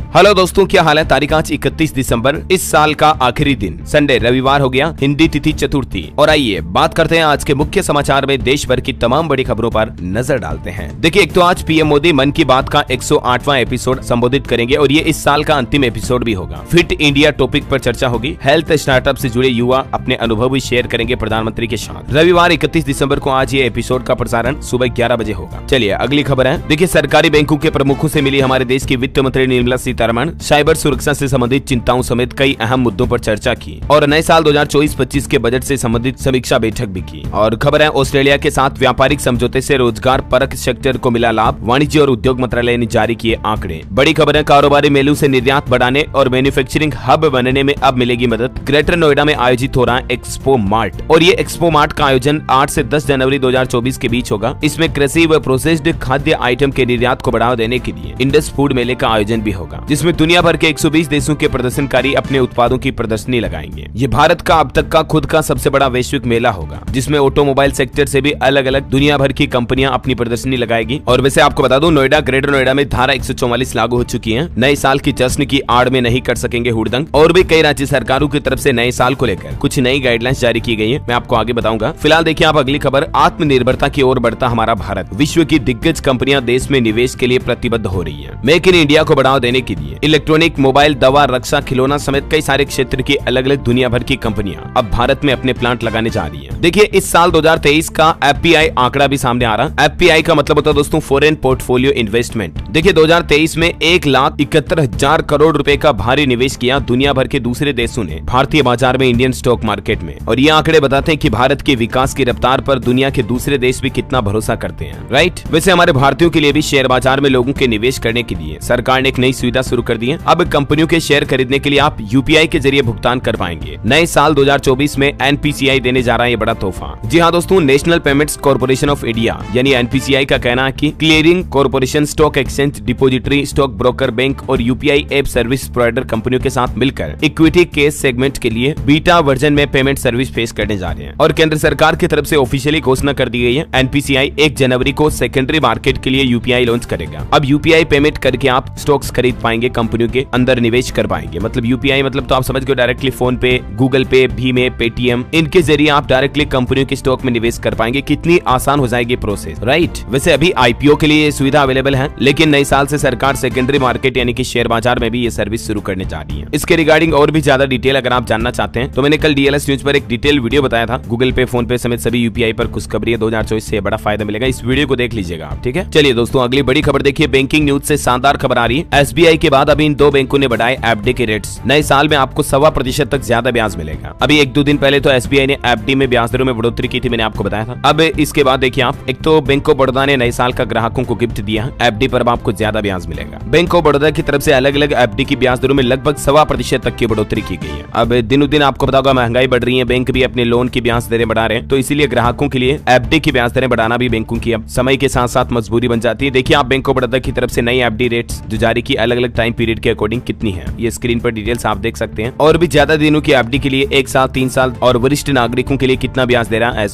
Hello दोस्तों, क्या हाल है। तारीख आज 31 दिसंबर, इस साल का आखिरी दिन संडे रविवार हो गया, हिंदी तिथि चतुर्थी। और आइए बात करते हैं आज के मुख्य समाचार में देश भर की तमाम बड़ी खबरों पर नजर डालते हैं। देखिए, एक तो आज पीएम मोदी मन की बात का 108वां एपिसोड संबोधित करेंगे और ये इस साल का अंतिम एपिसोड भी होगा। फिट इंडिया टॉपिक पर चर्चा होगी। हेल्थ स्टार्टअप से जुड़े युवा अपने अनुभव भी शेयर करेंगे प्रधानमंत्री के साथ। रविवार 31 दिसंबर को आज ये एपिसोड का प्रसारण सुबह 11 बजे होगा। चलिए अगली खबर है। देखिए, सरकारी बैंकों के प्रमुखों से मिली हमारे देश की वित्त मंत्री निर्मला सीतारमण। साइबर सुरक्षा से संबंधित चिंताओं समेत कई अहम मुद्दों पर चर्चा की और नए साल 2024-25 के बजट से संबंधित समीक्षा बैठक भी की। और खबर है, ऑस्ट्रेलिया के साथ व्यापारिक समझौते से रोजगार परक सेक्टर को मिला लाभ। वाणिज्य और उद्योग मंत्रालय ने जारी किए आंकड़े। बड़ी खबर है, कारोबारी मेलों से निर्यात बढ़ाने और मैन्युफैक्चरिंग हब बनने में अब मिलेगी मदद। ग्रेटर नोएडा में आयोजित हो रहा है एक्सपो मार्ट और ये एक्सपो मार्ट का आयोजन 8 से 10 जनवरी 2024 के बीच होगा। इसमें कृषि व प्रोसेस्ड खाद्य आइटम के निर्यात को बढ़ावा देने के लिए इंडस फूड मेले का आयोजन भी होगा, जिसमें दुनिया भर के 120 देशों के प्रदर्शनकारी अपने उत्पादों की प्रदर्शनी लगाएंगे। ये भारत का अब तक का खुद का सबसे बड़ा वैश्विक मेला होगा, जिसमें ऑटोमोबाइल सेक्टर से भी अलग अलग दुनिया भर की कंपनियां अपनी प्रदर्शनी लगाएगी। और वैसे आपको बता दूं, नोएडा ग्रेटर नोएडा में धारा 144 लागू हो चुकी है। नए साल की जश्न की आड़ में नहीं कर सकेंगे हुड़दंग। और भी कई राज्य सरकारों की तरफ से नए साल को लेकर कुछ नई गाइडलाइंस जारी की गई है, मैं आपको आगे बताऊंगा। फिलहाल देखिए आप अगली खबर। आत्मनिर्भरता की ओर बढ़ता हमारा भारत। विश्व की दिग्गज कंपनियां देश में निवेश के लिए प्रतिबद्ध हो रही है। मेक इन इंडिया को बढ़ावा देने के लिए इलेक्ट्रॉनिक, मोबाइल, दवा, रक्षा, खिलौना समेत कई सारे क्षेत्र की अलग अलग दुनिया भर की कंपनियां अब भारत में अपने प्लांट लगाने जा रही हैं। देखिए, इस साल 2023 का एफपीआई आंकड़ा भी सामने आ रहा है। एफपीआई का मतलब होता है दोस्तों फॉरेन पोर्टफोलियो इन्वेस्टमेंट। देखिए, 2023 में 1,71,000 करोड़ रुपए का भारी निवेश किया दुनिया भर के दूसरे देशों ने भारतीय बाजार में, इंडियन स्टॉक मार्केट में। और ये आंकड़े बताते हैं कि भारत के विकास की रफ्तार पर दुनिया के दूसरे देश भी कितना भरोसा करते हैं, राइट। वैसे हमारे भारतीयों के लिए भी शेयर बाजार में लोगों के निवेश करने के लिए सरकार ने एक नई सुविधा शुरू कर दी है। अब कंपनियों के शेयर खरीदने के लिए आप यूपीआई के जरिए भुगतान कर पाएंगे। नए साल 2024 में एनपीसीआई देने जा रहा है ये बड़ा तोहफा। जी हाँ दोस्तों, national payments corporation of India यानी एनपीसीआई का कहना है कि clearing corporation, stock exchange, depository, stock broker, bank और यूपीआई ऐप सर्विस प्रोवाइडर कंपनियों के साथ मिलकर इक्विटी केस सेगमेंट के लिए बीटा वर्जन में पेमेंट सर्विस पेश करने जा रहे हैं। और केंद्र सरकार की तरफ से ऑफिशियली घोषणा कर दी गई है, एनपीसीआई 1 जनवरी को सेकेंडरी मार्केट के लिए यूपीआई लॉन्च करेगा। अब यूपीआई पेमेंट करके आप स्टॉक्स खरीद पाएंगे, कंपनियों के अंदर निवेश कर पाएंगे। मतलब यूपीआई मतलब तो आप समझ गए, डायरेक्टली फोन पे, गूगल पे, भीम, पेटीएम, इनके जरिए आप डायरेक्टली कंपनियों के स्टॉक में निवेश कर पाएंगे। कितनी आसान हो जाएगी प्रोसेस, राइट। वैसे अभी आईपीओ के लिए ये सुविधा अवेलेबल है, लेकिन नए साल से सरकार सेकेंडरी मार्केट यानी कि शेयर बाजार में भी ये सर्विस शुरू करने जा रही है। इसके रिगार्डिंग और भी ज्यादा डिटेल अगर आप जानना चाहते हैं तो मैंने कल डीएलएस न्यूज पर एक डिटेल वीडियो बताया था। गूगल पे, फोन पे समेत सभी यूपीआई पर खुशखबरी है। 2024 से बड़ा फायदा मिलेगा, इस वीडियो को देख लीजिएगा आप, ठीक है। चलिए दोस्तों अगली बड़ी खबर देखिए। बैंकिंग न्यूज से शानदार खबर आ रही है। एसबीआई के बाद अभी इन दो बैंकों ने बढ़ाए एफडी के रेट्स। नए साल में आपको 1.25% तक ज्यादा ब्याज मिलेगा। अभी 1-2 दिन पहले तो एसबीआई ने एफडी में ब्याज दरों में बढ़ोतरी की थी, मैंने आपको बताया था। अब इसके बाद देखिए आप, एक तो बैंक ऑफ बड़ौदा ने नए साल का ग्राहकों को गिफ्ट दिया है, एफडी पर आपको ज्यादा ब्याज मिलेगा। बैंक ऑफ बड़ौदा की तरफ से अलग अलग एफडी की ब्याज दरों में लगभग 1.25% तक की बढ़ोतरी की गई है। अब दिनों दिन आपको पता होगा महंगाई बढ़ रही है, बैंक भी अपने लोन की ब्याज दरें बढ़ा रहे हैं, तो इसीलिए ग्राहकों के लिए एफडी की ब्याज दरें बढ़ाना भी बैंकों की अब समय के साथ साथ मजबूरी बन जाती है। देखिए आप, बैंक ऑफ बड़ौदा की तरफ से नई एफडी रेट्स जो जारी की अलग अलग टाइम पीरियड के अकॉर्डिंग कितनी है, ये स्क्रीन पर डिटेल्स आप देख सकते हैं। और भी ज्यादा दिनों की एफडी के लिए 1 साल, 3 साल और वरिष्ठ नागरिकों के लिए कितना ब्याज दे रहा है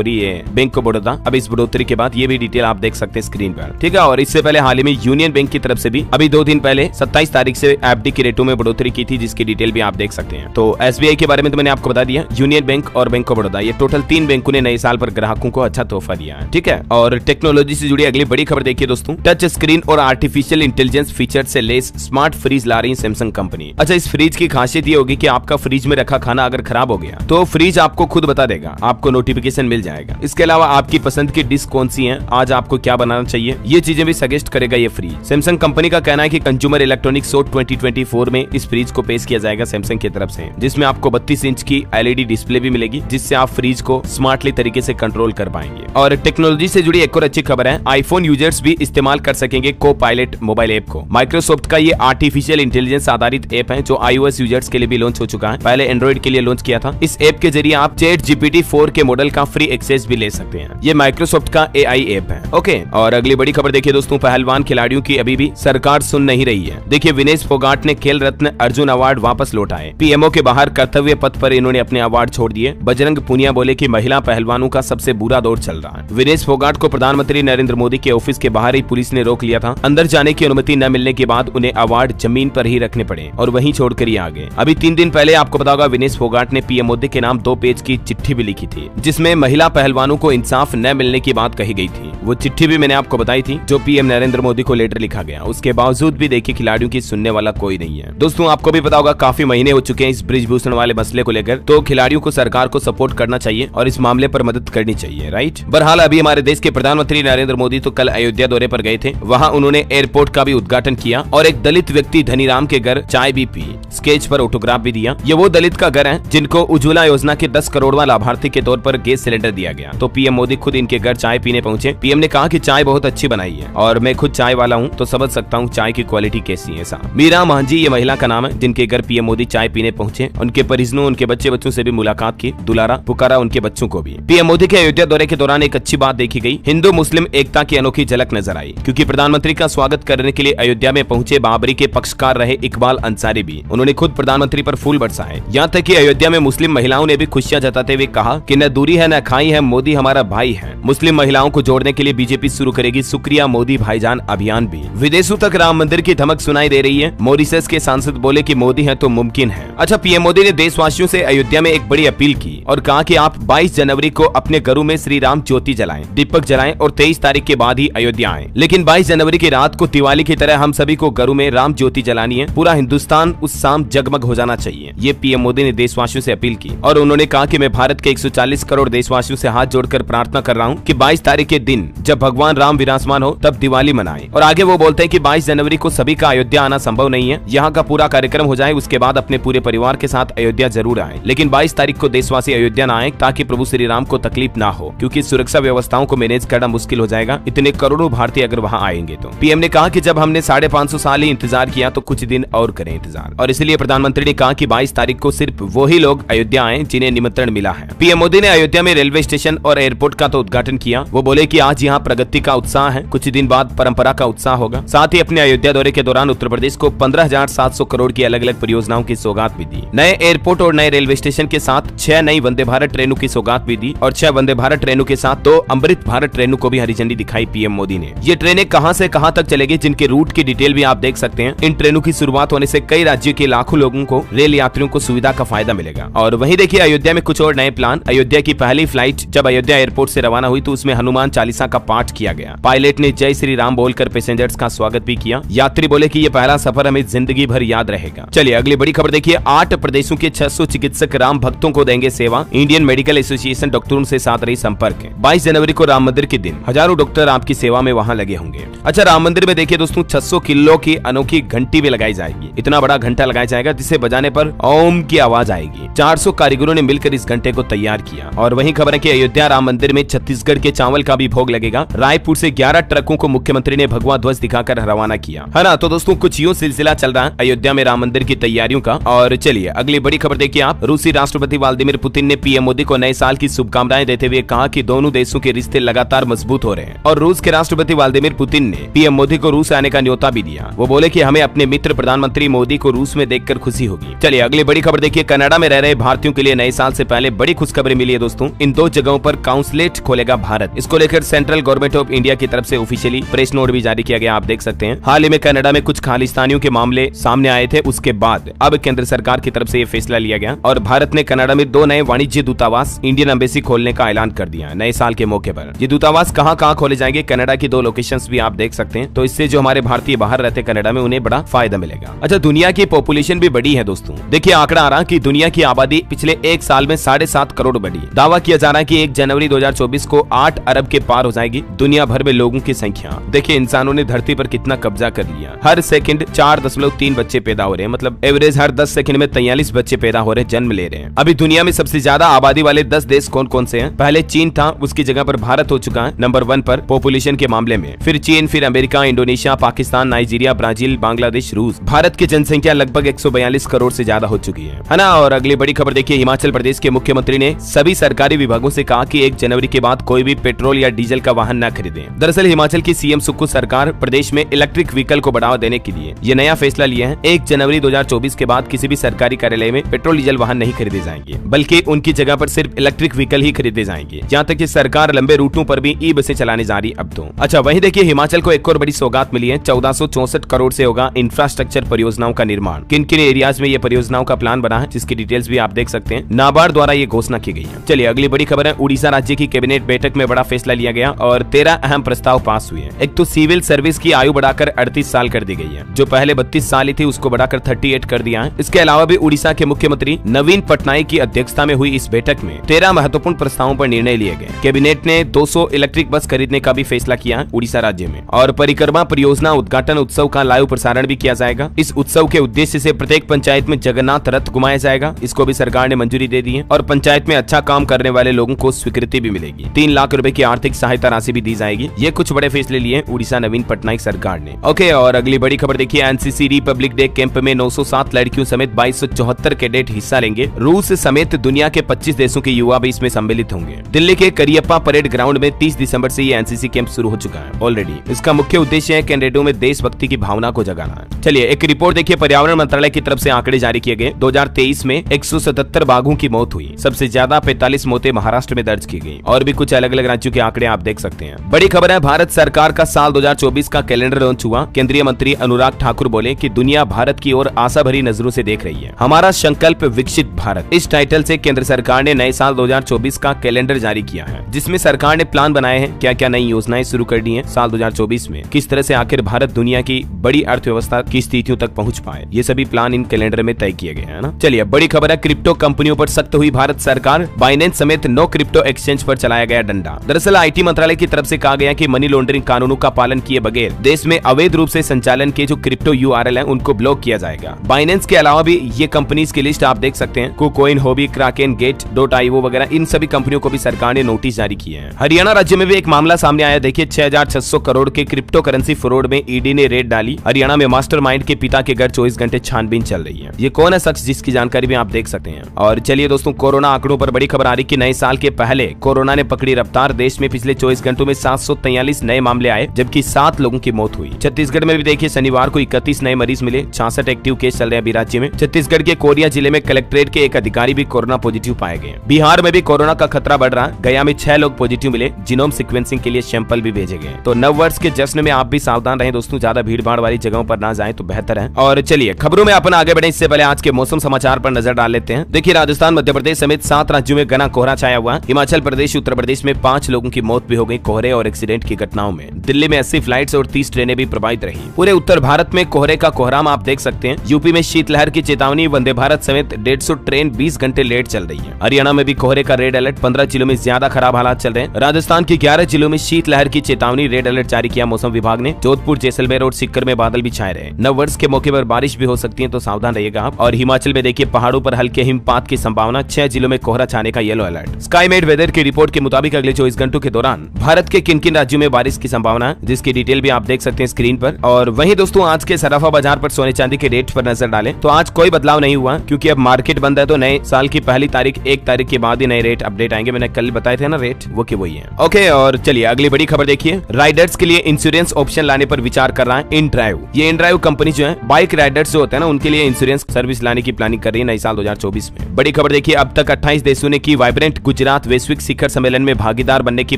ये बैंक ऑफ बड़ौदा। अब इस बढ़ोतरी के बाद ये भी डिटेल आप देख सकते हैं स्क्रीन पर, ठीक है। और इससे पहले हाल ही में यूनियन बैंक की तरफ से भी अभी 2 दिन पहले 27 तारीख से एफडी के रेटों में बढ़ोतरी की थी, जिसकी डिटेल भी आप देख सकते हैं। तो एसबीआई के बारे में तो मैंने आपको बता दिया, यूनियन बैंक और बैंक ऑफ बड़ौदा, ये टोटल 3 बैंकों ने नए साल पर ग्राहकों को अच्छा तोहफा दिया है, ठीक है। और टेक्नोलॉजी से जुड़ी अगली बड़ी खबर देखिए दोस्तों। टच स्क्रीन और आर्टिफिशियल इंटेलिजेंस फीचर से लेस स्मार्ट फ्रीज ला रही है सैमसंग कंपनी। अच्छा, इस फ्रिज की खासियत ये होगी कि आपका फ्रिज में रखा खाना अगर खराब हो गया तो फ्रिज आपको खुद बता देगा, आपको नोटिफिकेशन मिल जाएगा। इसके अलावा आपकी पसंद की डिश कौन सी है, आज आपको क्या बनाना चाहिए, ये चीजें भी सजेस्ट करेगा ये फ्रिज। सैमसंग कंपनी का कहना है कि कंज्यूमर इलेक्ट्रॉनिक्स शो 2024 में इस फ्रिज को पेश किया जाएगा सैमसंग की तरफ से, जिसमें आपको 32 इंच की एलईडी डिस्प्ले भी मिलेगी, जिससे आप फ्रिज को स्मार्टली तरीके से कंट्रोल कर पाएंगे। और टेक्नोलॉजी से जुड़ी एक और अच्छी खबर है, आईफोन यूजर्स भी इस्तेमाल कर सकेंगे को पायलट मोबाइल ऐप को। माइक्रोसॉफ्ट का ये आर्टिफिशियल इंटेलिजेंस आधारित ऐप है, जो iOS यूजर्स के लिए भी लॉन्च हो चुका है, पहले एंड्रॉइड के लिए लॉन्च किया था। इस ऐप के जरिए आप चैट जीपीटी 4 के मॉडल का फ्री एक्सेस भी ले सकते हैं। ये माइक्रोसॉफ्ट का एआई ऐप है, ओके। और अगली बड़ी खबर देखिए दोस्तों, पहलवान खिलाड़ियों की अभी भी सरकार सुन नहीं रही है। देखिए, विनेश फोगाट ने खेल रत्न अर्जुन अवार्ड वापस लौटाए। पीएमओ के बाहर कर्तव्य पथ पर इन्होंने अपने अवार्ड छोड़ दिए। बजरंग पुनिया बोले कि महिला पहलवानों का सबसे बुरा दौर चल रहा है। विनेश फोगाट को प्रधानमंत्री नरेंद्र मोदी के ऑफिस के बाहर ही पुलिस ने रोक लिया था। अंदर जाने की अनुमति न मिलने के बाद उन्हें उन्हें अवार्ड जमीन पर ही रखने पड़े और वहीं छोड़कर ही आ गए। अभी 3 दिन पहले आपको पता होगा विनेश फोगाट ने पीएम मोदी के नाम 2 पेज की चिट्ठी भी लिखी थी, जिसमें महिला पहलवानों को इंसाफ न मिलने की बात कही गई थी। वो चिट्ठी भी मैंने आपको बताई थी जो पीएम नरेंद्र मोदी को लेटर लिखा गया। उसके बावजूद भी देखिए खिलाड़ियों की सुनने वाला कोई नहीं है। दोस्तों आपको भी पता होगा काफी महीने हो चुके हैं इस ब्रिजभूषण वाले मसले को लेकर, तो खिलाड़ियों को सरकार को सपोर्ट करना चाहिए और इस मामले पर मदद करनी चाहिए, राइट। बहरहाल अभी हमारे देश के प्रधानमंत्री नरेंद्र मोदी तो कल अयोध्या दौरे पर गए थे। वहां उन्होंने एयरपोर्ट का भी उद्घाटन किया और एक दलित व्यक्ति धनीराम के घर चाय भी पी, स्केच पर ऑटोग्राफ भी दिया। ये वो दलित का घर है जिनको उज्ज्वला योजना के 10 करोड़वां लाभार्थी के तौर पर गैस सिलेंडर दिया गया। तो पीएम मोदी खुद इनके घर चाय पीने पहुंचे। पीएम ने कहा कि चाय बहुत अच्छी बनाई है और मैं खुद चाय वाला हूं तो समझ सकता हूं चाय की क्वालिटी कैसी है। ऐसा मीरा मांझी ये महिला का नाम है जिनके घर पीएम मोदी चाय पीने पहुंचे। उनके परिजनों, उनके बच्चों से भी मुलाकात की, दुलारा पुकारा उनके बच्चों को भी। पीएम मोदी के अयोध्या दौरे के दौरान एक अच्छी बात देखी गई, हिंदू मुस्लिम एकता की अनोखी झलक नजर आई, क्योंकि प्रधानमंत्री का स्वागत करने के लिए अयोध्या में पहुंचे बाबरी के पक्षकार रहे इकबाल अंसारी भी। उन्होंने खुद प्रधानमंत्री पर फूल बरसाए। यहाँ तक कि अयोध्या में मुस्लिम महिलाओं ने भी खुशियां जताते हुए कहा कि न दूरी है न खाई है, मोदी हमारा भाई है। मुस्लिम महिलाओं को जोड़ने के लिए बीजेपी शुरू करेगी शुक्रिया मोदी भाईजान अभियान भी। विदेशों तक राम मंदिर की धमक सुनाई दे रही है। मॉरिशस के सांसद बोले कि मोदी है तो मुमकिन है। अच्छा, पीएम मोदी ने देशवासियों से अयोध्या में एक बड़ी अपील की और कहा कि आप 22 जनवरी को अपने घरों में श्री राम ज्योति जलाएं, दीपक जलाएं और 23 तारीख के बाद ही अयोध्या आएं। लेकिन 22 जनवरी की रात को दिवाली की तरह हम सभी को घरों में राम ज्योति जलानी है। पूरा हिंदुस्तान उस शाम जगमग हो जाना चाहिए। ये पीएम मोदी ने देशवासियों से अपील की और उन्होंने कहा कि मैं भारत के 140 करोड़ देशवासियों से हाथ जोड़कर प्रार्थना कर रहा हूँ कि 22 तारीख के दिन जब भगवान राम विराजमान हो तब दिवाली मनाएं। और आगे वो बोलते हैं कि 22 जनवरी को सभी का अयोध्या आना संभव नहीं है। यहाँ का पूरा कार्यक्रम हो जाए, उसके बाद अपने पूरे परिवार के साथ अयोध्या जरूर आए, लेकिन 22 तारीख को देशवासी अयोध्या न आए ताकि प्रभु श्री राम को तकलीफ ना हो, क्योंकि सुरक्षा व्यवस्थाओं को मैनेज करना मुश्किल हो जाएगा इतने करोड़ों भारतीय अगर वहाँ आएंगे तो। पीएम ने कहा कि जब हमने 550 साल ही इंतजार किया तो कुछ दिन और करें इंतजार, और इसलिए प्रधानमंत्री ने कहा कि 22 तारीख को सिर्फ वही लोग अयोध्या आए जिन्हें निमंत्रण मिला है। पीएम मोदी ने अयोध्या में रेलवे स्टेशन और एयरपोर्ट का तो उद्घाटन किया। वो बोले कि आज यहाँ प्रगति का उत्साह है, कुछ दिन बाद परंपरा का उत्साह होगा। साथ ही अपने अयोध्या दौरे के दौरान उत्तर प्रदेश को 15,700 करोड़ की अलग अलग परियोजनाओं की सौगात भी दी। नए एयरपोर्ट और नए रेलवे स्टेशन के साथ 6 नई वंदे भारत ट्रेनों की सौगात भी दी और 6 वंदे भारत ट्रेनों के साथ 2 अमृत भारत ट्रेनों को भी हरी झंडी दिखाई पीएम मोदी ने। ये ट्रेनें कहां से कहां तक चलेगी, जिनके रूट की डिटेल भी आप देख सकते हैं। इन ट्रेनों की शुरुआत होने से कई राज्यों के लाखों लोगों को, रेल यात्रियों को सुविधा का फायदा मिलेगा। और वहीं देखिए अयोध्या में कुछ और नए प्लान। अयोध्या की पहली फ्लाइट जब अयोध्या एयरपोर्ट से रवाना हुई तो उसमें हनुमान चालीसा का पाठ किया गया। पायलट ने जय श्री राम बोलकर पैसेंजर्स का स्वागत भी किया। यात्री बोले कि ये पहला सफर हमें जिंदगी भर याद रहेगा। चलिए अगली बड़ी खबर देखिए। 8 प्रदेशों के 600 चिकित्सक राम भक्तों को देंगे सेवा। इंडियन मेडिकल एसोसिएशन डॉक्टरों से साथ रही संपर्क। 22 जनवरी को राम मंदिर के दिन हजारों डॉक्टर आपकी सेवा में वहां लगे होंगे। अच्छा, राम मंदिर में देखिए दोस्तों 600 किलो की अनोखी घंटी भी लगाई जाएगी। इतना बड़ा घंटा लगाया जाएगा जिसे बजाने पर ओम की आवाज आएगी। 400 कारीगरों ने मिलकर इस घंटे को तैयार किया। और वहीं खबर है कि अयोध्या राम मंदिर में छत्तीसगढ़ के चावल का भी भोग लगेगा। रायपुर से 11 ट्रकों को मुख्यमंत्री ने भगवा ध्वज दिखाकर रवाना किया, है ना। तो दोस्तों कुछ यूं सिलसिला चल रहा है अयोध्या में राम मंदिर की तैयारियों का। और चलिए अगली बड़ी खबर देखिए आप। रूसी राष्ट्रपति व्लादिमीर पुतिन ने पीएम मोदी को नए साल की शुभकामनाएं देते हुए कहा कि दोनों देशों के रिश्ते लगातार मजबूत हो रहे हैं। और रूस के राष्ट्रपति व्लादिमीर पुतिन ने पीएम मोदी को रूस आने का न्योता भी दिया। वो बोले कि हमें अपने मित्र प्रधानमंत्री मोदी को रूस में देखकर खुशी होगी। चलिए अगली बड़ी खबर देखिए। कनाडा में रह रहे भारतीयों के लिए नए साल से पहले बड़ी खुशखबरी मिली है दोस्तों। इन 2 जगहों पर काउंसलेट खोलेगा भारत। इसको लेकर सेंट्रल गवर्नमेंट ऑफ इंडिया की तरफ से ऑफिशियली प्रेस नोट भी जारी किया गया, आप देख सकते हैं। हाल ही में कनाडा में कुछ खालिस्तानियों के मामले सामने आए थे, उसके बाद अब केंद्र सरकार की तरफ से ये फैसला लिया गया और भारत ने कनाडा में 2 नए वाणिज्य दूतावास, इंडियन एम्बेसी खोलने का ऐलान कर दिया नए साल के मौके पर। ये दूतावास कहां खोले जाएंगे, कनाडा की 2 लोकेशंस भी आप देख सकते हैं। तो इससे जो हमारे भारतीय बाहर रहते कनाडा में उन्हें बड़ा फायदा मिलेगा। अच्छा, दुनिया की पॉपुलेशन भी बढ़ी है दोस्तों। देखिए आंकड़ा आ रहा कि दुनिया की आबादी पिछले 1 साल में 7.5 करोड़ बढ़ी। दावा किया जा रहा है कि 1 जनवरी 2024 को 8 अरब के पार हो जाएगी दुनिया भर में लोगों की संख्या। देखिए इंसानों ने धरती पर कितना कब्जा कर लिया। हर सेकंड 4.3 बच्चे पैदा हो रहे हैं, मतलब एवरेज हर 10 सेकंड में 43 बच्चे पैदा हो रहे हैं, जन्म ले रहे हैं। अभी दुनिया में सबसे ज्यादा आबादी वाले 10 देश कौन कौन से हैं? पहले चीन था, उसकी जगह पर भारत हो चुका है नंबर 1 पर पॉपुलेशन के मामले में। फिर चीन, फिर America, Indonesia, Pakistan, Nigeria, Brazil, Bangladesh, रूस। भारत की जनसंख्या लगभग 142 करोड़ से ज्यादा हो चुकी है ना। और अगली बड़ी खबर देखिए। हिमाचल प्रदेश के मुख्यमंत्री ने सभी सरकारी विभागों से कहा कि 1 जनवरी के बाद कोई भी पेट्रोल या डीजल का वाहन न खरीदें। दरअसल हिमाचल की सीएम सुक्खू सरकार प्रदेश में इलेक्ट्रिक व्हीकल को बढ़ावा देने के लिए ये नया फैसला लिया है। 1 जनवरी 2024 के बाद किसी भी सरकारी कार्यालय में पेट्रोल डीजल वाहन नहीं खरीदे जाएंगे, बल्कि उनकी जगह पर सिर्फ इलेक्ट्रिक व्हीकल ही खरीदे जाएंगे। यहाँ तक कि सरकार लंबे रूटों पर भी ई बसें चलाने जा रही अब तो। अच्छा, वहीं देखिए हिमाचल को एक और बड़ी सौगात मिली है। 1464 करोड़ से होगा इंफ्रास्ट्रक्चर परियोजनाओं का निर्माण। किन किन एरियाज में ये परियोजनाओं का प्लान बना है, जिसकी डिटेल्स भी आप देख सकते हैं। नाबार्ड द्वारा ये घोषणा की गई है। चलिए अगली बड़ी खबर है, उड़ीसा राज्य की कैबिनेट बैठक में बड़ा फैसला लिया गया और 13 अहम प्रस्ताव पास हुए। एक तो सिविल सर्विस की आयु बढ़ाकर 38 साल कर दी गई है, जो पहले 32 साल ही थी उसको बढ़ाकर 38 कर दिया है। इसके अलावा भी उड़ीसा के मुख्यमंत्री नवीन पटनायक की अध्यक्षता में हुई इस बैठक में 13 महत्वपूर्ण प्रस्तावों पर निर्णय लिए गए। कैबिनेट ने 200 इलेक्ट्रिक बस खरीदने का भी फैसला किया है उड़ीसा राज्य में, और परिक्रमा परियोजना उद्घाटन उत्सव का लाइव प्रसारण भी किया जाएगा। इस उत्सव के उद्देश्य से प्रत्येक पंचायत में जगन्नाथ रथ घुमाया जाएगा, इसको भी सरकार ने मंजूरी दे दी है, और पंचायत में अच्छा काम करने वाले लोगों को स्वीकृति भी मिलेगी। 3 लाख रुपए की आर्थिक सहायता राशि भी दी जाएगी। ये कुछ बड़े फैसले लिए उड़ीसा नवीन पटनायक सरकार ने। ओके, और अगली बड़ी खबर देखिए, एनसीसी रिपब्लिक डे कैंप में 907 लड़कियों समेत 2274 कैडेट हिस्सा लेंगे। रूस समेत दुनिया के 25 देशों के युवा भी इसमें सम्मिलित होंगे। दिल्ली के करियप्पा परेड ग्राउंड में 30 दिसंबर से ये एनसीसी कैंप शुरू हो चुका है ऑलरेडी। इसका मुख्य उद्देश्य है कैडेटों में देशभक्ति की भावना को जगाना। चलिए एक रिपोर्ट देखिए, पर्यावरण मंत्रालय की तरफ से आंकड़े जारी किए गए। 2023 में 177 बाघों की मौत हुई। सबसे ज्यादा 45 मौतें महाराष्ट्र में दर्ज की गई, और भी कुछ अलग अलग राज्यों के आंकड़े आप देख सकते हैं। बड़ी खबर है, भारत सरकार का साल 2024 का कैलेंडर लॉन्च हुआ। केंद्रीय मंत्री अनुराग ठाकुर बोले कि दुनिया भारत की ओर आशा भरी नजरों से देख रही है। हमारा संकल्प विकसित भारत, इस टाइटल से केंद्र सरकार ने नए साल 2024 का कैलेंडर जारी किया है, जिसमें सरकार ने प्लान बनाए हैं क्या क्या नई योजनाएं शुरू करनी है साल 2024 में, किस तरह से आखिर भारत दुनिया की बड़ी अर्थव्यवस्था की स्थितियों तक पहुंच पाए। ये सभी प्लान इन कैलेंडर में तय किए गए हैं ना। चलिए बड़ी खबर है, क्रिप्टो कंपनियों पर सख्त हुई भारत सरकार। बाइनेंस समेत 9 क्रिप्टो एक्सचेंज पर चलाया गया डंडा। दरअसल आईटी मंत्रालय की तरफ से कहा गया कि मनी लॉन्ड्रिंग कानूनों का पालन किए बगैर देश में अवैध रूप से संचालन के जो क्रिप्टो यूआरएल है उनको ब्लॉक किया जाएगा। बाइनेंस के अलावा भी ये कंपनीज की लिस्ट आप देख सकते हैं, कुकॉइन, होबी, क्राकेन, गेट.io वगैरह, इन सभी कंपनियों को भी सरकार ने नोटिस जारी किए हैं। हरियाणा राज्य में भी एक मामला सामने आया। देखिए 6600 करोड़ के क्रिप्टो करेंसी फ्रॉड में ईडी ने रेड डाली। हरियाणा में मास्टरमाइंड के पिता के घर 24 घंटे छानबीन चल रही है। ये कौन है शख्स, जिसकी जानकारी भी आप देख सकते हैं। और चलिए दोस्तों, कोरोना आंकड़ों पर बड़ी खबर आ रही कि नए साल के पहले कोरोना ने पकड़ी रफ्तार। देश में पिछले 24 घंटों में 743 नए मामले आए, जबकि 7 लोगों की मौत हुई। छत्तीसगढ़ में भी देखिए शनिवार को 31 नए मरीज मिले। 66 एक्टिव केस चल रहे हैं अभी राज्य में। छत्तीसगढ़ के कोरिया जिले में कलेक्ट्रेट के एक अधिकारी भी कोरोना पॉजिटिव पाए गए। बिहार में भी कोरोना का खतरा बढ़ रहा। गया में 6 लोग पॉजिटिव मिले। जीनोम सीक्वेंसिंग के लिए सैंपल भी भेजे गए। तो नव वर्ष के जश्न में आप भी सावधान रहें दोस्तों, ज्यादा भीड़ भाड़ वाली जगहों पर ना जाएं तो बेहतर है। और चलिए खबरों में अपन आगे बढ़े, इससे पहले आज के मौसम समाचार पर नजर डाल लेते हैं। देखिए राजस्थान, मध्य प्रदेश समेत 7 राज्यों में घना कोहरा छाया हुआ। हिमाचल प्रदेश, उत्तर प्रदेश में 5 लोगों की मौत भी हो गई कोहरे और एक्सीडेंट की घटनाओं में। दिल्ली में 80 फ्लाइट्स और 30 ट्रेनें भी प्रभावित रही। पूरे उत्तर भारत में कोहरे का कोहराम आप देख सकते हैं। यूपी में शीतलहर की चेतावनी, वंदे भारत समेत 150 ट्रेन 20 घंटे लेट चल रही है। हरियाणा में भी कोहरे का रेड अलर्ट, 15 जिलों में ज्यादा खराब हालात चल रहे हैं। राजस्थान के 11 जिलों में शीतलहर की चेतावनी, रेड अलर्ट जारी किया मौसम विभाग ने। जोधपुर, जैसलमेर और सीकर में बादल भी छाए रहे। नव वर्ष के मौके पर बारिश भी हो सकती है, तो सावधान रहिएगा आप। और हिमाचल में देखिए पहाड़ों पर हल्के हिमपात की संभावना। 6 जिलों में कोहरा छाने का येलो अलर्ट। स्काईमेट वेदर की रिपोर्ट के मुताबिक अगले 24 घंटों के दौरान भारत के किन किन राज्यों में बारिश की संभावना है, जिसकी डिटेल भी आप देख सकते हैं स्क्रीन पर। और वहीं दोस्तों आज के सराफा बाजार पर सोने चांदी के रेट पर नजर डालें तो आज कोई बदलाव नहीं हुआ, क्योंकि अब मार्केट बंद है। तो नए साल की पहली तारीख 1 तारीख के बाद ही नए रेट अपडेट आएंगे। मैंने कल बताए थे ना रेट, वो के वही है। ओके, और चलिए अगली बड़ी खबर देखिए, राइडर्स के लिए इंश्योरेंस ऑप्शन लाने पर विचार कर रहा है InDrive। ये InDrive कंपनी जो है बाइक राइडर्स जो होते हैं ना, उनके लिए इंश्योरेंस सर्विस लाने की प्लानिंग कर रही है नए साल 2024 में। बड़ी खबर देखिए, अब तक 28 देशों ने की वाइब्रेंट गुजरात वैश्विक शिखर सम्मेलन में भागीदार बनने की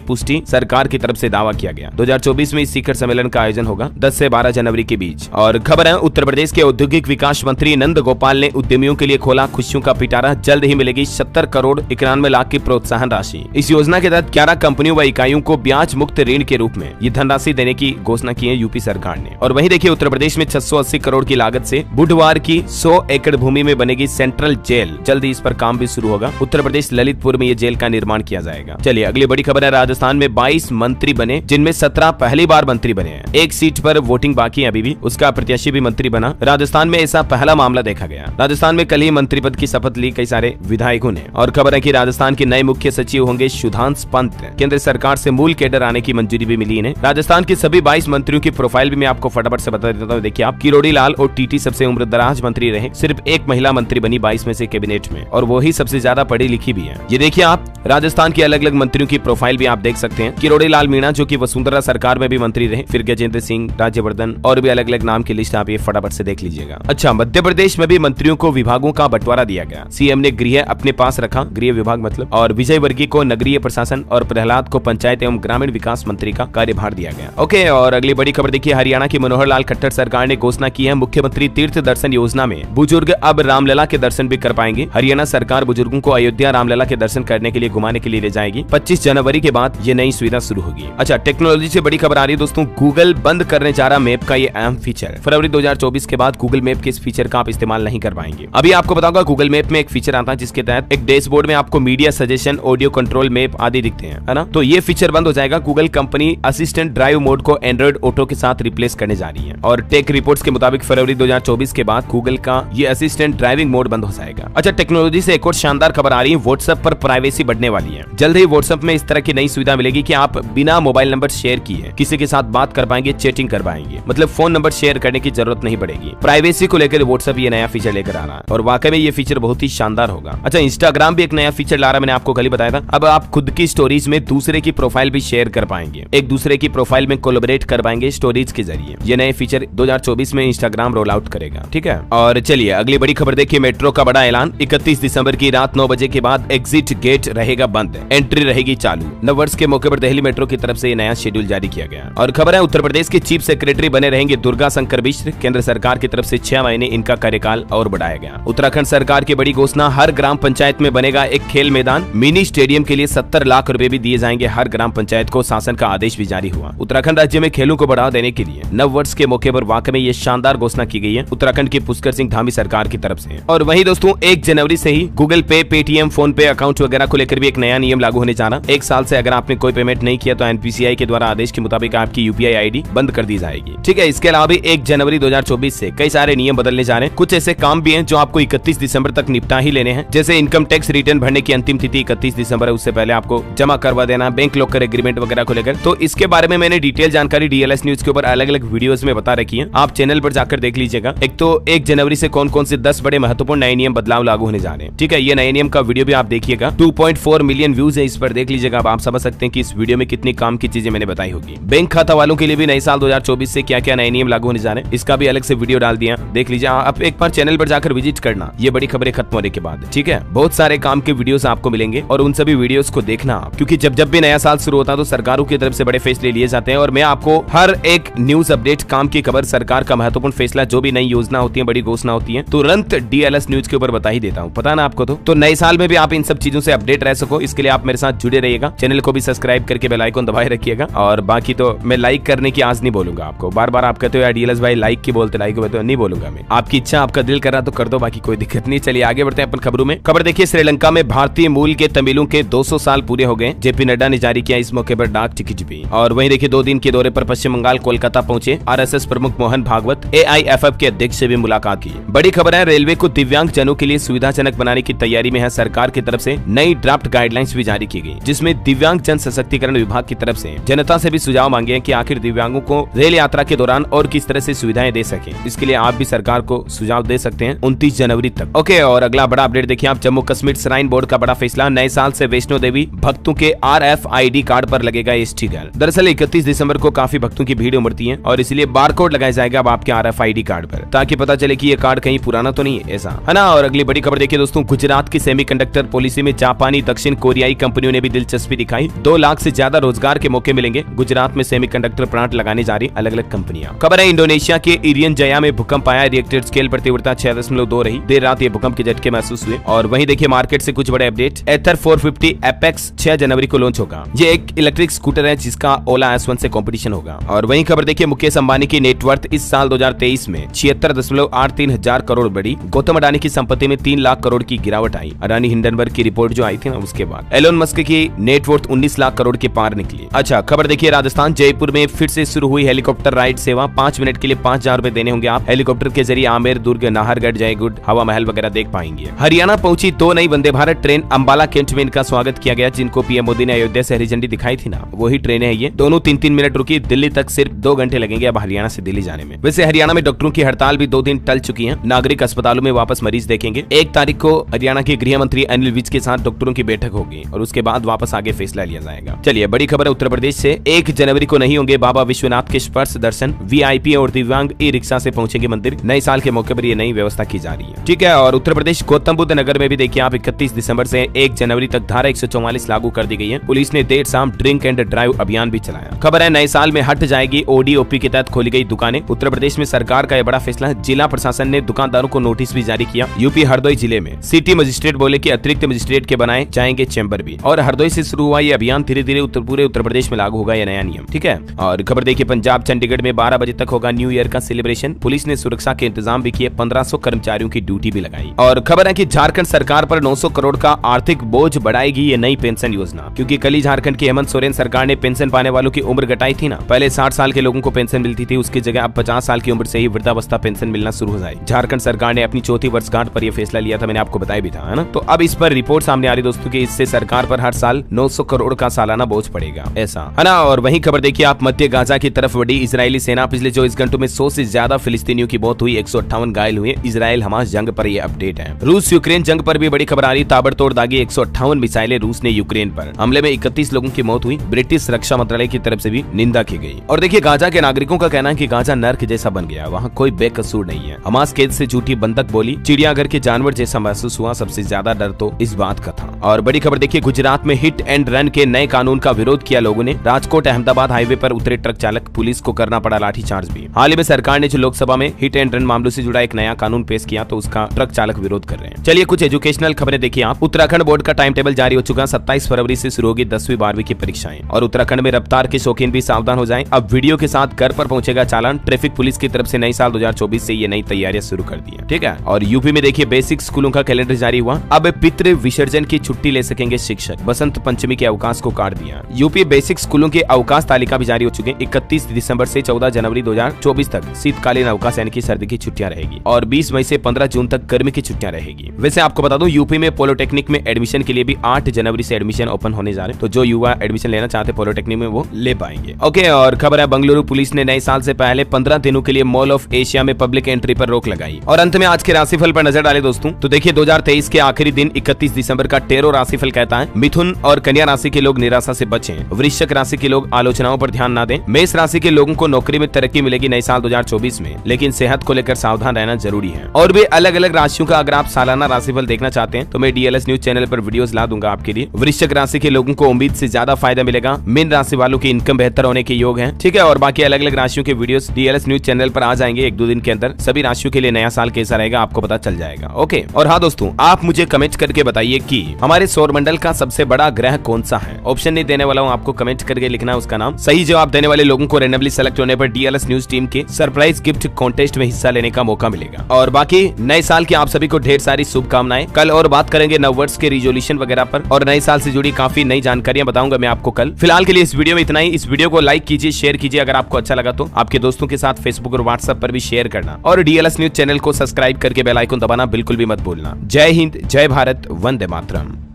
पुष्टि, सरकार की तरफ से दावा किया गया। 2024 में इस शिखर सम्मेलन का आयोजन होगा 10 से 12 जनवरी के बीच। और खबर है, उत्तर प्रदेश के औद्योगिक विकास मंत्री नंद गोपाल ने उद्यमियों के लिए खोला खुशियों का पिटारा। जल्द ही मिलेगी 70 करोड़ 91 लाख की प्रोत्साहन राशि। इस योजना के तहत 11 कंपनियों व इकाइयों को ब्याज मुक्त ऋण के रूप में ये धनराशि देने की घोषणा की है यूपी सरकार ने। और वहीं देखिए उत्तर प्रदेश में 680 करोड़ की लागत से बुधवार की 100 एकड़ भूमि में बनेगी सेंट्रल जेल। जल्द ही इस पर काम भी शुरू होगा। उत्तर प्रदेश ललितपुर में ये जेल का निर्माण किया जाएगा। चलिए अगली बड़ी खबर है, राजस्थान में 22 मंत्री बने, जिनमें 17 पहली बार मंत्री बने हैं। एक सीट पर वोटिंग बाकी है अभी भी, उसका प्रत्याशी भी मंत्री बना। राजस्थान में ऐसा पहला मामला देखा गया। राजस्थान में कल ही मंत्री पद की शपथ ली कई सारे विधायकों ने। और खबर है कि राजस्थान के नए मुख्य सचिव होंगे सुधांशु पंत। केंद्र सरकार से मूल कैडर आने की मंजूरी भी मिली इन्हें। राजस्थान के सभी 22 मंत्रियों की प्रोफाइल भी मैं आपको फटाफट से बता देता हूँ। देखिए आप, किरोड़ी लाल और टीटी सबसे उम्रदराज मंत्री रहे। सिर्फ एक महिला मंत्री बनी 22 में से कैबिनेट में, और वो ही सबसे ज्यादा पढ़ी लिखी भी है। ये देखिए आप, राजस्थान के अलग अलग मंत्रियों की प्रोफाइल भी आप देख सकते हैं। किरोड़ी लाल मीणा जो कि वसुंधरा सरकार में भी मंत्री रहे, फिर गजेंद्र सिंह, राज्यवर्धन और भी अलग अलग नाम की लिस्ट आप ये फटाफट से देख लीजिएगा। अच्छा, मध्य प्रदेश में भी मंत्रियों को विभागों का बंटवारा दिया गया। सीएम ने गृह अपने पास रखा, गृह विभाग मतलब, और विजय वर्गीय को नगरीय प्रशासन और प्रहलाद को पंचायत एवं ग्रामीण विकास मंत्री का कार्यभार दिया गया। ओके, और अगली बड़ी खबर देखिए, हरियाणा की मनोहर लाल खट्टर सरकार ने घोषणा की है, मुख्यमंत्री तीर्थ दर्शन योजना में बुजुर्ग अब रामलला के दर्शन भी कर पाएंगे। हरियाणा सरकार बुजुर्गों को अयोध्या रामलला के दर्शन करने के लिए घुमाने के लिए ले जाएगी। 25 जनवरी के बाद ये नई सुविधा शुरू होगी। अच्छा, टेक्नोलॉजी से बड़ी खबर आ रही है दोस्तों, गूगल बंद करने जा रहा मैप का ये अहम फीचर। फरवरी 2024 के बाद गूगल मैप के इस फीचर का आप इस्तेमाल नहीं कर पाएंगे। अभी आपको बताऊंगा, गूगल मैप में एक फीचर आता है जिसके तहत एक डैशबोर्ड में आपको media suggestion, audio control, map आदि दिखते हैं, है ना। तो ये फीचर बंद हो जाएगा। Google company assistant drive mode को एंड्रॉइड ऑटो के साथ रिप्लेस करने जा रही है और टेक रिपोर्ट्स के मुताबिक फरवरी 2024 के बाद गूगल का ये असिस्टेंट ड्राइविंग मोड बंद हो जाएगा। अच्छा, टेक्नोलॉजी से एक और शानदार खबर आ रही है, व्हाट्सएप पर प्राइवेसी बढ़ने वाली है। जल्द ही व्हाट्सएप में इस तरह की नई सुविधा मिलेगी कि आप बिना मोबाइल नंबर शेयर किए किसी के साथ बात कर पाएंगे, चैटिंग कर पाएंगे, मतलब फोन नंबर शेयर करने की जरूरत नहीं पड़ेगी। प्राइवेसी को लेकर व्हाट्सएप ये नया फीचर लेकर आ रहा है और वाकई में ये फीचर बहुत ही शानदार होगा। अच्छा, इंस्टाग्राम भी एक नया फीचर ला रहा है, मैंने आपको कल ही बताया था। अब आप खुद की स्टोरीज में दूसरे की प्रोफाइल भी शेयर कर पाएंगे, एक दूसरे की प्रोफाइल में कोलैबोरेट कर पाएंगे स्टोरीज के जरिए। ये नए फीचर 2024 में इंस्टाग्राम रोल आउट करेगा, ठीक है। और चलिए अगली बड़ी खबर देखिए, मेट्रो का बड़ा ऐलान। 31 दिसंबर की रात 9 बजे के बाद एग्जिट गेट रहेगा बंद, एंट्री रहेगी चालू। नववर्ष के मौके पर दिल्ली मेट्रो की तरफ से नया शेड्यूल जारी किया गया। और खबर है, उत्तर प्रदेश के चीफ सेक्रेटरी बने रहेंगे दुर्गा शंकर मिश्र। केंद्र सरकार की तरफ से 6 महीने इनका कार्यकाल और बढ़ाया गया। उत्तराखंड सरकार की बड़ी घोषणा, हर ग्राम पंचायत में बनेगा एक खेल मैदान। मिनी स्टेडियम के लिए 70 लाख रुपए भी दिए जाएंगे हर ग्राम पंचायत को, शासन का आदेश भी जारी हुआ। उत्तराखंड राज्य में खेलों को बढ़ावा देने के लिए नव वर्ष के मौके पर वाकई में ये शानदार घोषणा की गई है उत्तराखंड की पुष्कर सिंह धामी सरकार की तरफ से। और वहीं दोस्तों 1 जनवरी से ही गूगल पे, पेटीएम, फोन पे अकाउंट वगैरह को लेकर भी एक नया नियम लागू होने जा रहा है। 1 साल से अगर आपने कोई पेमेंट नहीं किया तो एनपीसीआई के द्वारा आदेश के मुताबिक आपकी यूपीआई आईडी बंद कर दी जाएगी, ठीक है। इसके अलावा भी 1 जनवरी 2024 से कई सारे नियम बदलने जा रहे हैं। कुछ ऐसे काम भी हैं जो आपको 31 दिसंबर तक निपटा ही लेने हैं, जैसे इनकम टैक्स रिटर्न भरने की अंतिम तिथि 31 दिसंबर है, उससे पहले आपको जमा करवा देना, बैंक लॉकर एग्रीमेंट वगैरह को लेकर। तो इसके बारे में मैंने डिटेल जानकारी डीएलएस न्यूज के ऊपर अलग अलग वीडियोस में बता रखी है, आप चैनल पर जाकर देख लीजिएगा। एक तो 1 जनवरी से कौन कौन से 10 बड़े महत्वपूर्ण नए नियम बदलाव लागू होने जा रहे हैं, ठीक है। ये नए नियम का वीडियो भी आप देखिएगा, 2.4 मिलियन व्यूज है इस पर, देख लीजिएगा। आप समझ सकते हैं कि इस वीडियो में कितनी काम की चीजें मैंने बताई होगी। बैंक खाता वालों के लिए भी नए साल 2024 से क्या क्या नए नियम लागू होने जा रहे हैं, इसका भी अलग से वीडियो डाल दिया, देख लीजिए। आप एक बार चैनल पर जाकर विजिट करना, ये बड़ी खबरें खत्म होने के बाद, ठीक है। बहुत सारे काम के वीडियोस आपको मिलेंगे और उन सभी वीडियोस को देखना आप, क्योंकि जब भी नया साल शुरू होता है तो सरकारों की तरफ से बड़े फैसले लिए जाते हैं और मैं आपको हर एक न्यूज अपडेट, काम की खबर, सरकार का महत्वपूर्ण फैसला, जो भी नई योजना होती है, बड़ी घोषणा होती है, तुरंत डीएलएस न्यूज के ऊपर बता ही देता हूँ, पता ना आपको। तो नए साल में भी आप इन सब चीजों से अपडेट रह सको, इसके लिए आप मेरे साथ जुड़े रहिएगा। चैनल को भी सब्सक्राइब करके बेल आइकन दबाए रखिएगा। और बाकी तो मैं लाइक करने की आज नहीं बोलूंगा आपको, बार बार आप कहते हो यार डीएलएस भाई लाइक की बोलते, लाइक तो नहीं बोलूंगा मैं, आपकी इच्छा, आपका दिल कर रहा तो कर दो, बाकी कोई दिक्कत नहीं। चलिए आगे बढ़ते हैं अपन खबरों में। खबर देखिए, श्रीलंका में भारतीय मूल के तमिलों के 200 साल पूरे हो गए। जेपी नड्डा ने जारी किया इस मौके पर डाक टिकट भी। और वहीं देखिए 2 दिन के दौरे पर पश्चिम बंगाल कोलकाता पहुंचे आरएसएस प्रमुख मोहन भागवत, एआईएफएफ के अध्यक्ष से भी मुलाकात की। बड़ी खबर है, रेलवे को दिव्यांग जनों के लिए सुविधाजनक बनाने की तैयारी में है। सरकार की तरफ से नई ड्राफ्ट गाइडलाइंस भी जारी की गई, जिसमें दिव्यांग जन सशक्तिकरण विभाग की तरफ से जनता से भी सुझाव मांगे हैं कि आखिर दिव्यांगों को रेल यात्रा के दौरान और किस तरह से सुविधाएं दे सके। इसके लिए आप भी सरकार को सुझाव दे सकते हैं 29 जनवरी तक। ओके, और अगला बड़ा अपडेट देखिए आप, जम्मू कश्मीर श्राइन बोर्ड का बड़ा फैसला, नए साल से वैष्णो देवी भक्तों के RFID कार्ड पर लगेगा स्टिकर। दरअसल 31 दिसंबर को काफी भक्तों की भीड़ उमड़ती है और इसलिए बारकोड लगाया जाएगा अब आपके RFID कार्ड पर, ताकि पता चले कि ये कार्ड कहीं पुराना तो नहीं है, ऐसा है ना। और अगली बड़ी खबर देखिए दोस्तों, गुजरात की सेमीकंडक्टर पॉलिसी में जापानी, दक्षिण कोरियाई कंपनियों ने भी दिलचस्पी दिखाई। 2 लाख से ज्यादा रोजगार के मौके मिलेंगे। गुजरात में सेमीकंडक्टर प्लांट लगाने जा रही अलग अलग कंपनियां। खबर है, इंडोनेशिया के इरियन जया में भूकंप आया, रिएक्टर स्केल पर तीव्रता 6.2 रही। देर रात ये भूकंप के झटके महसूस हुए। और वहीं देखिए मार्केट से कुछ बड़े अपडेट, एथर 450 एपेक्स 6 जनवरी को लॉन्च होगा। ये एक इलेक्ट्रिक स्कूटर है जिसका ओला S1 से कंपटीशन होगा। और वहीं खबर देखिए, मुकेश अंबानी की नेटवर्थ इस साल 2023 में 76.83 हजार करोड़ बढ़ी। गौतम अडानी की संपत्ति में 3 लाख करोड़ की गिरावट आई। अडानी हिंडनबर्ग की रिपोर्ट जो आई थी ना, उसके बाद एलोन मस्क की नेटवर्थ 19 लाख करोड़ के पार निकली। अच्छा, खबर देखिए, राजस्थान जयपुर में फिर से शुरू हुई हेलीकॉप्टर राइड सेवा। 5 मिनट के लिए 5000 रुपए देने होंगे आप। हेलीकॉप्टर के जरिए आमेर, दुर्ग, नाहरगढ़, जयगढ़, हवा महल वगैरह देख पाएंगे। हरियाणा पहुंची 2 नई वंदे भारत ट्रेन, अंबाला कैंट में इनका स्वागत किया गया, जिनको पीएम मोदी ने अयोध्या से हरी झंडी दिखाई थी ना, वही ट्रेनें हैं ये। दोनों 3-3 मिनट रुकी। दिल्ली तक सिर्फ 2 घंटे लगेंगे अब हरियाणा से दिल्ली जाने में। वैसे हरियाणा में डॉक्टरों की हड़ताल भी 2 दिन टल चुकी है। नागरिक अस्पतालों में वापस मरीज देखेंगे। 1 तारीख को हरियाणा के गृह मंत्री अनिल विज के साथ डॉक्टरों की बैठक होगी और उसके बाद वापस आगे फैसला लिया जाएगा। चलिए बड़ी खबर है उत्तर प्रदेश से, 1 जनवरी को नहीं होंगे बाबा विश्वनाथ के स्पर्श दर्शन। VIP और दिव्यांग ई-रिक्शा से पहुंचेंगे मंदिर। नए साल के मौके पर ये नई व्यवस्था की जा रही है, ठीक है। और उत्तर प्रदेश गौतम बुद्ध नगर में भी देखिए आप 31 दिसंबर से 1 जनवरी तक धारा 144 लागू कर दी गई है। पुलिस ने देर शाम ड्रिंक एंड ड्राइव अभियान भी चलाया। खबर है, नए साल में हट जाएगी ODOP के तहत खोली गई दुकानें। उत्तर प्रदेश में सरकार का यह बड़ा फैसला। जिला प्रशासन ने दुकानदारों को नोटिस भी जारी किया। यूपी हरदोई जिले में सिटी मजिस्ट्रेट बोले कि अतिरिक्त मजिस्ट्रेट के बनाए जाएंगे चैम्बर भी। और हरदोई से शुरू हुआ ये अभियान धीरे धीरे पूरे उत्तर प्रदेश में लागू होगा यह नया नियम। ठीक है। और खबर देखिए, पंजाब चंडीगढ़ में 12 बजे तक होगा न्यू ईयर का सेलिब्रेशन। पुलिस ने सुरक्षा के इंतजाम भी किए। 1500 कर्मचारियों की ड्यूटी भी लगाई। और खबर है कि झारखंड सरकार पर 900 करोड़ का आर्थिक बोझ बढ़ाएगी ये नई पेंशन योजना, क्योंकि कल ही झारखंड की हेमंत सोरेन सरकार ने पेंशन पाने वालों की उम्र घटाई थी ना। पहले 60 साल के लोगों को पेंशन मिलती थी, उसकी जगह अब 50 साल की उम्र से ही वृद्धावस्था पेंशन मिलना शुरू हो जाए। झारखंड सरकार ने अपनी चौथी वर्षगांठ पर यह फैसला लिया था, मैंने आपको बताया भी था, है ना। तो अब इस पर रिपोर्ट सामने आ रही दोस्तों की इससे सरकार पर हर साल 900 करोड़ का सालाना बोझ पड़ेगा, ऐसा है ना। और वहीं खबर देखिए आप, मध्य गाजा की तरफ बढ़ी इजरायली सेना। पिछले 24 घंटों में 100 से ज्यादा फिलिस्तीनियों की मौत हुई, 158 घायल हुए। इजराइल हमास जंग पर यह अपडेट है। रूस यूक्रेन जंग पर भी बड़ी खबर आ रही। ताबड़तोड़ दागी 158 मिसाइलें रूस ने यूक्रेन पर। हमले में 31 लोगों की मौत हुई। ब्रिटिश रक्षा मंत्रालय की तरफ से भी निंदा की गई। और देखिए गाजा के नागरिकों का कहना है कि गाजा नर्क जैसा बन गया, वहाँ कोई बेकसूर नहीं है। हमास कैद से झूठी बंधक बोली, चिड़ियाघर के जानवर जैसा महसूस हुआ। सबसे ज्यादा डर तो इस बात का था। और बड़ी खबर देखिए, गुजरात में हिट एंड रन के नए कानून का विरोध किया लोगों ने। राजकोट अहमदाबाद हाईवे पर उतरे ट्रक चालक, पुलिस को करना पड़ा लाठीचार्ज भी। हाल ही में सरकार ने जो लोकसभा में हिट एंड रन मामलों से जुड़ा एक नया कानून पेश किया, तो उसका ट्रक चालक विरोध कर रहे हैं। चलिए कुछ एजुकेशनल खबरें देखिए आप। उत्तराखंड बोर्ड का टाइम टेबल जारी हो चुका। 27 फरवरी से शुरू होगी 10वीं 12वीं की परीक्षाएं। और उत्तराखंड में रफ्तार के शौकीन भी सावधान हो जाएं। अब वीडियो के साथ घर पर पहुंचेगा चालान। ट्रैफिक पुलिस की तरफ से नई साल 2024 से ये नई तैयारियां शुरू कर दी है। ठीक है। और यूपी में देखिए बेसिक स्कूलों का कैलेंडर जारी हुआ। अब पितृ विसर्जन की छुट्टी ले सकेंगे शिक्षक। बसंत पंचमी के अवकाश को काट दिया। यूपी बेसिक स्कूलों के अवकाश तालिका भी जारी हो चुके हैं। 31 दिसंबर से 14 जनवरी 2024 तक शीतकालीन अवकाश यानी कि सर्दी की छुट्टियां रहेगी। और 20 मई से 15 जून तक गर्मी की छुट्टियां रहेगी। वैसे आपको बता दूं, यूपी में पॉलिटेक्निक में एडमिशन के लिए भी 8 जनवरी से एडमिशन ओपन होने जा रहे हैं। तो जो युवा एडमिशन लेना चाहते पॉलिटेक्निक में वो ले पाएंगे। ओके। और खबर है, बंगलुरु पुलिस ने नए साल से पहले 15 दिनों के लिए मॉल ऑफ एशिया में पब्लिक एंट्री पर रोक लगाई। और अंत में आज के राशिफल पर नजर डाले दोस्तों, तो देखिए 2023 के आखिरी दिन 31 दिसंबर का टेरो राशिफल कहता है, मिथुन और कन्या राशि के लोग निराशा से बचें। वृश्चिक राशि के लोग आलोचनाओं पर ध्यान न दें। मेष राशि के लोगों को नौकरी में तरक्की मिलेगी नए साल 2024 में, लेकिन सेहत को लेकर सावधान रहना जरूरी है। और भी अलग अलग राशियों का अगर आप सालाना राशिफल देखना चाहते हैं तो मैं डीएलएस न्यूज चैनल पर वीडियोस ला दूंगा आपके लिए। वृश्चिक राशि के लोगों को उम्मीद से ज्यादा फायदा मिलेगा। मीन राशि वालों की इनकम बेहतर होने के योग है। ठीक है। और बाकी अलग अलग राशियों के वीडियोस डीएलएस न्यूज चैनल पर आ जाएंगे 1-2 दिन के अंदर। सभी राशियों के लिए नया साल कैसा रहेगा आपको पता चल जाएगा। ओके। और हाँ दोस्तों, आप मुझे कमेंट करके बताइए कि हमारे सौरमंडल का सबसे बड़ा ग्रह कौन सा है। ऑप्शन नहीं देने वाला हूँ, आपको कमेंट करके लिखना है उसका नाम। सही जवाब देने वाले लोगों को रैंडमली सेलेक्ट होने पर डीएलएस न्यूज टीम के सरप्राइज गिफ्ट कॉन्टेस्ट में हिस्सा लेने का मौका मिलेगा। और बाकी नए साल की आप सभी को ढेर सारी शुभकामनाएं। कल और बात करेंगे नववर्ष के रिजोल्यूशन वगैरह पर, और नए साल से जुड़ी काफी नई जानकारियां बताऊंगा मैं आपको कल। फिलहाल के लिए इस वीडियो में इतना ही। इस वीडियो को लाइक कीजिए, शेयर कीजिए। अगर आपको अच्छा लगा तो आपके दोस्तों के साथ फेसबुक और व्हाट्सएप पर भी शेयर करना। और डीएलएस न्यूज चैनल को सब्सक्राइब करके बेल आइकन दबाना बिल्कुल भी मत भूलना। जय हिंद, जय भारत, वंदे मातरम।